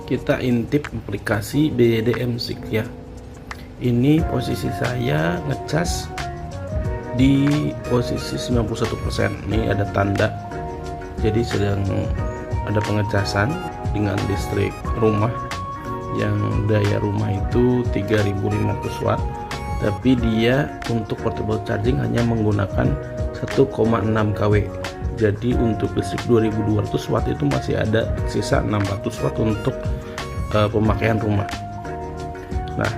kita intip aplikasi BDM6 ya. Ini posisi saya ngecas di posisi 91%. Ini ada tanda, jadi sedang ada pengecasan dengan listrik rumah yang daya rumah itu 3500 watt, tapi dia untuk portable charging hanya menggunakan 1,6 kW. Jadi untuk listrik 2200 watt itu masih ada sisa 600 watt untuk pemakaian rumah. Nah,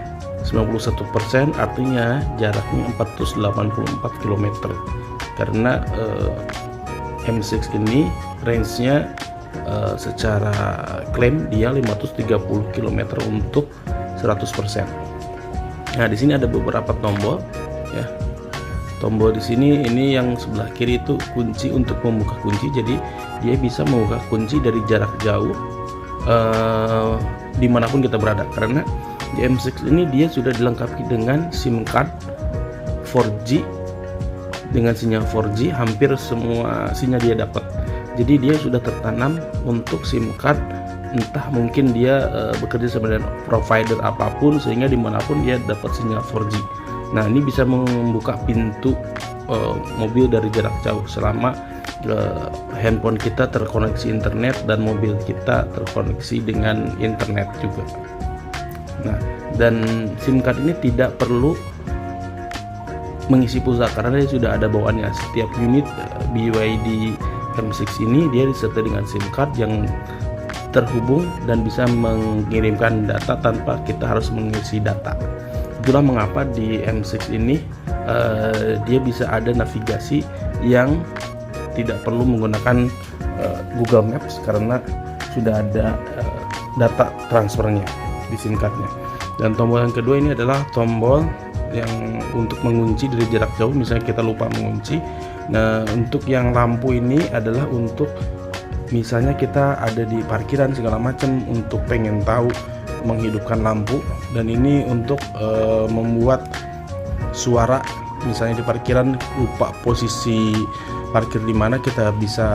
91% artinya jaraknya 484 km, karena M6 ini range-nya secara klaim dia 530 km untuk 100%. Nah, di sini ada beberapa tombol ya. Tombol di sini, ini yang sebelah kiri itu kunci untuk membuka kunci, jadi dia bisa membuka kunci dari jarak jauh dimanapun kita berada, karena di M6 ini dia sudah dilengkapi dengan SIM card 4G. Dengan sinyal 4G hampir semua sinyal dia dapat. Jadi dia sudah tertanam untuk SIM card, entah mungkin dia bekerja sama dengan provider apapun, sehingga dimanapun dia dapat sinyal 4G. Nah, ini bisa membuka pintu mobil dari jarak jauh selama handphone kita terkoneksi internet dan mobil kita terkoneksi dengan internet juga. Nah, dan SIM card ini tidak perlu mengisi pulsa karena dia sudah ada bawaannya. Setiap unit BYD M6 ini dia disertai dengan SIM card yang terhubung dan bisa mengirimkan data tanpa kita harus mengisi data. Itulah mengapa di M6 ini dia bisa ada navigasi yang tidak perlu menggunakan Google Maps karena sudah ada data transfernya di SIM cardnya. Dan tombol yang kedua ini adalah tombol yang untuk mengunci dari jarak jauh, misalnya kita lupa mengunci. Nah, untuk yang lampu ini adalah untuk misalnya kita ada di parkiran segala macam, untuk pengen tahu menghidupkan lampu. Dan ini untuk membuat suara, misalnya di parkiran lupa posisi parkir di mana, kita bisa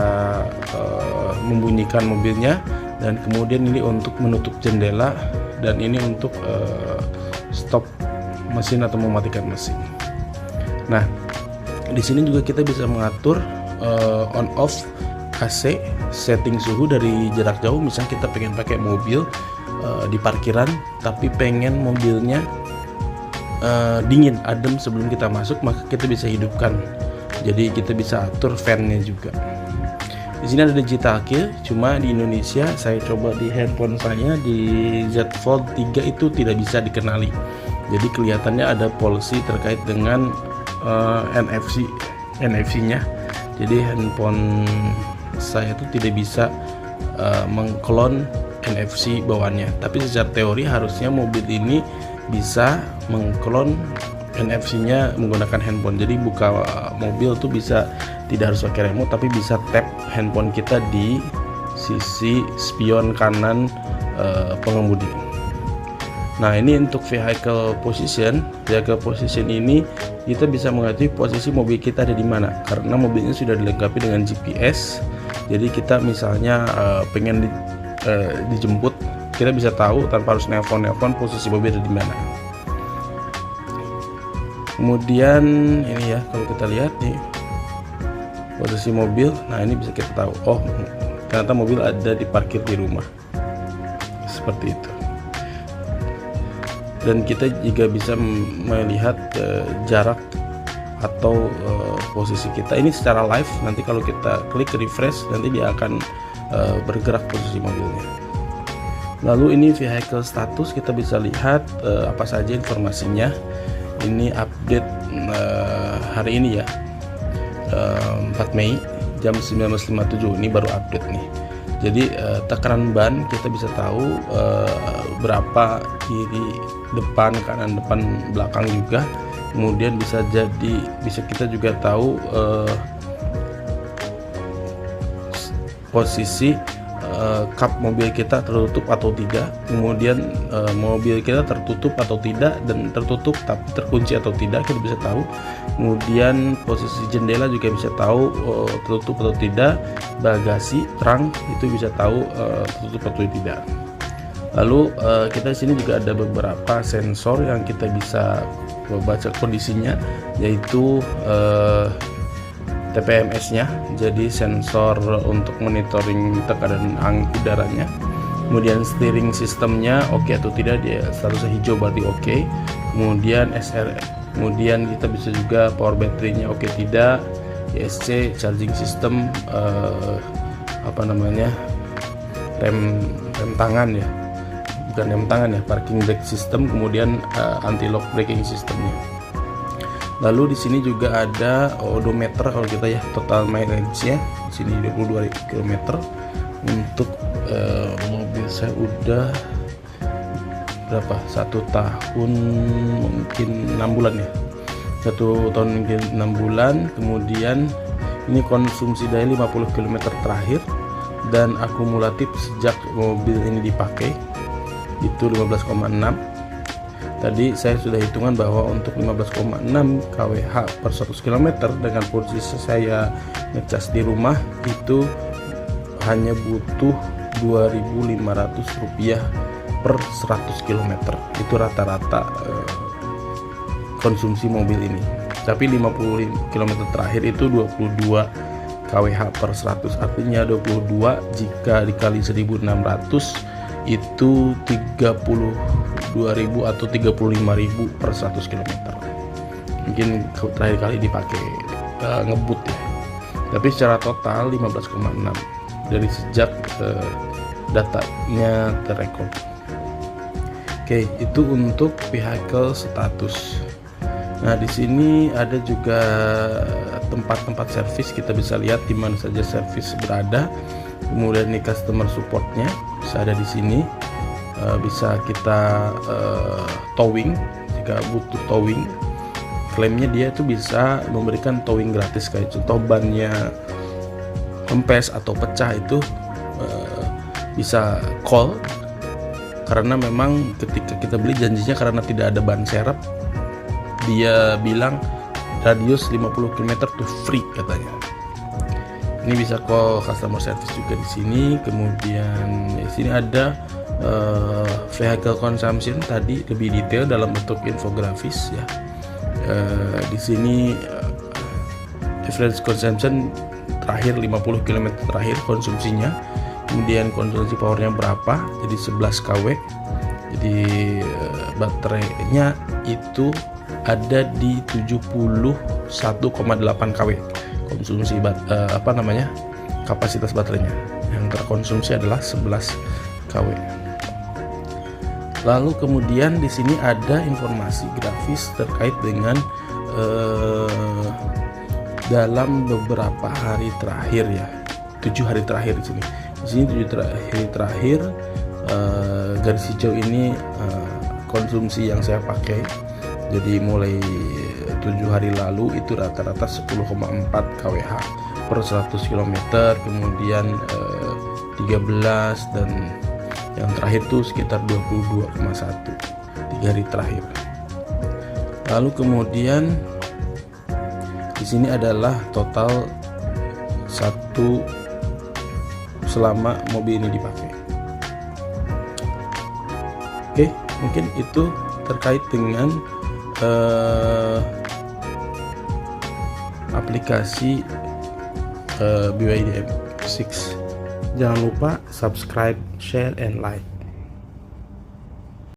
membunyikan mobilnya. Dan kemudian ini untuk menutup jendela, dan ini untuk stop mesin atau mematikan mesin. Nah, di sini juga kita bisa mengatur on off AC, setting suhu dari jarak jauh. Misalnya kita pengen pakai mobil di parkiran, tapi pengen mobilnya dingin, adem sebelum kita masuk, maka kita bisa hidupkan. Jadi kita bisa atur fan-nya juga. Di sini ada digital key, cuma di Indonesia saya coba di handphone saya di Z Fold 3 itu tidak bisa dikenali. Jadi kelihatannya ada polisi terkait dengan NFC-nya. Jadi handphone saya itu tidak bisa mengklon NFC bawaannya. Tapi secara teori harusnya mobil ini bisa mengklon NFC-nya menggunakan handphone. Jadi buka mobil tuh bisa tidak harus pakai remote, tapi bisa tap handphone kita di sisi spion kanan pengemudi. Nah, ini untuk vehicle position. Vehicle position ini kita bisa mengetahui posisi mobil kita ada di mana, karena mobilnya sudah dilengkapi dengan GPS. Jadi kita misalnya pengen dijemput, kita bisa tahu tanpa harus nelpon posisi mobil ada di mana. Kemudian ini ya, kalau kita lihat nih posisi mobil, nah ini bisa kita tahu, oh ternyata mobil ada diparkir di rumah, seperti itu. Dan kita juga bisa melihat jarak atau posisi kita ini secara live. Nanti kalau kita klik refresh, nanti dia akan bergerak posisi mobilnya. Lalu ini vehicle status, kita bisa lihat apa saja informasinya. Ini update hari ini ya, 4 Mei jam 19.57, ini baru update nih. Jadi tekanan ban kita bisa tahu berapa, kiri, depan, kanan, depan, belakang juga. Kemudian bisa kita juga tahu posisi kap mobil kita tertutup atau tidak, kemudian mobil kita tertutup atau tidak, dan tertutup tapi terkunci atau tidak kita bisa tahu. Kemudian posisi jendela juga bisa tahu tertutup atau tidak, bagasi, trunk itu bisa tahu tertutup atau tidak. Lalu kita di sini juga ada beberapa sensor yang kita bisa baca kondisinya, yaitu TPMS-nya, jadi sensor untuk monitoring tekanan udaranya. Kemudian steering sistemnya oke atau tidak, dia statusnya hijau berarti oke. Kemudian SR, kemudian kita bisa juga power baterainya oke tidak, ESC charging system, rem tangan ya, bukan rem tangan ya, parking brake system, kemudian anti lock braking systemnya. Lalu di sini juga ada odometer kalau kita ya, total mileage-nya di sini 22 km. Untuk mobil saya udah berapa? 1 tahun mungkin 6 bulan ya. 1 tahun mungkin 6 bulan. Kemudian ini konsumsi daya 50 km terakhir, dan akumulatif sejak mobil ini dipakai itu 15,6. Tadi saya sudah hitungan bahwa untuk 15,6 kWh per 100 km dengan posisi saya ngecas di rumah itu hanya butuh Rp2.500 per 100 km. Itu rata-rata konsumsi mobil ini. Tapi 50 km terakhir itu 22 kWh per 100, artinya 22 jika dikali 1.600 itu 32.000 atau 35.000 per 100 km. Mungkin terakhir kali dipakai ngebut ya. Tapi secara total 15,6 dari sejak datanya terrekord. Oke, itu untuk vehicle status. Nah, di sini ada juga tempat-tempat servis, kita bisa lihat di mana saja servis berada. Kemudian ini customer supportnya bisa ada di sini, bisa kita towing jika butuh towing. Klaimnya dia itu bisa memberikan towing gratis, kayak contoh bannya kempes atau pecah itu bisa call, karena memang ketika kita beli janjinya karena tidak ada ban serep, dia bilang radius 50 km to free katanya. Ini bisa call customer service juga di sini. Kemudian di sini ada vehicle consumption, tadi lebih detail dalam bentuk infografis ya. Di sini average consumption terakhir 50 km terakhir konsumsinya. Kemudian konsumsi powernya berapa? Jadi 11 kW. Jadi baterainya itu ada di 71,8 kW. Konsumsi kapasitas baterainya yang terkonsumsi adalah 11 kW. Lalu kemudian di sini ada informasi grafis terkait dengan dalam beberapa hari terakhir ya, 7 hari terakhir di sini. Di sini 7 hari terakhir garis hijau ini konsumsi yang saya pakai. Jadi mulai 7 hari lalu itu rata-rata 10,4 kWh per 100 km, kemudian 13, dan yang terakhir tuh sekitar 22,1 3 hari terakhir. Lalu kemudian di sini adalah total selama mobil ini dipakai. Oke, mungkin itu terkait dengan aplikasi BYD M6. Jangan lupa subscribe, share, and like.